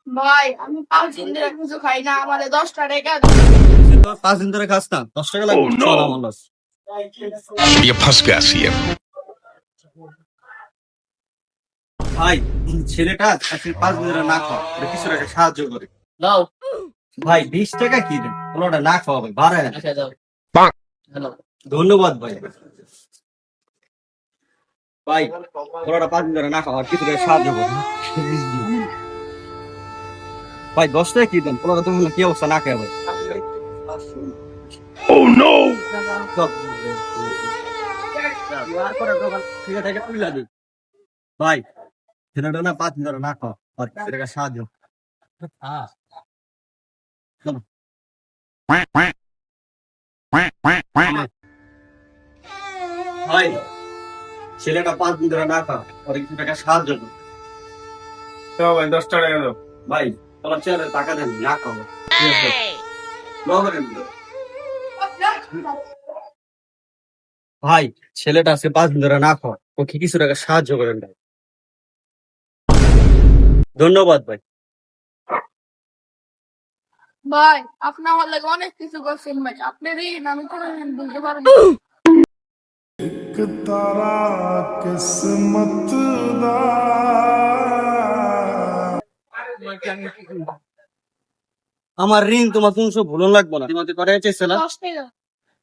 ভাই আমি 5 দিন ধরে কিছু খাই না, আমারে 10টা টাকা দাও। 5 দিন ধরে খাস না, 10 টাকা লাগবে। চল আমার লস। ये फंस गया सीएम। ভাই ছেলেটা আজকে 5 দিন ধরে না খাওয়া, ওরে কিছু টাকা সাহায্য করে দাও। ভাই। 20 টাকা কি রে, ওটা না খাওয়া ভাই, বাড়ায় না। আচ্ছা দাও। হ্যালো। ধন্যবাদ ভাই। ভাই ওরা 5 দিন ধরে না খাওয়া, কিছু টাকা সাহায্য করে ভাই। 10 টাকা কি দেন, ওরা তুমি কি অবস্থা না খাওয়া ভাই। Oh no! চল। আর করে দোকান থেকে থেকে তুইলা দিই ভাই। ছেলেটা না 5 দিন ধরে না খাওয়া, আর কিছু টাকা সাহায্য। চলো। ভাই ছেলেটা 5 দিন ধরে না খাওয়া, আর কিছু টাকা সাহায্য করো। ভাই 10 টাকা দাও। ভাই তোমার ছেলে টাকা দেন, না খাবো। ঠিক আছে? নগরেন না। ভাই ছেলেটা আজকে 5 দিন ধরে না খাওয়া, ওকে কিছু টাকা সাহায্য করেন ভাই। ধন্যবাদ ভাই। ভাই আপনি আমার লাগে অনেক কিছু করছেন ভাই, আপনি ঋণ আমি কোনোদিন ভুলতে পারবো না। तारा किस्मत दा আমার ঋণ তোমার কোন সব ভুলন লাগবো না, তোমাকে করে চাইছে না, 10 টাকা।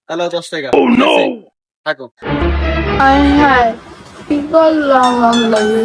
তাহলে 10 টাকা। Oh no! থাকো। হায় হায়, কি করলাম আমি লাগে।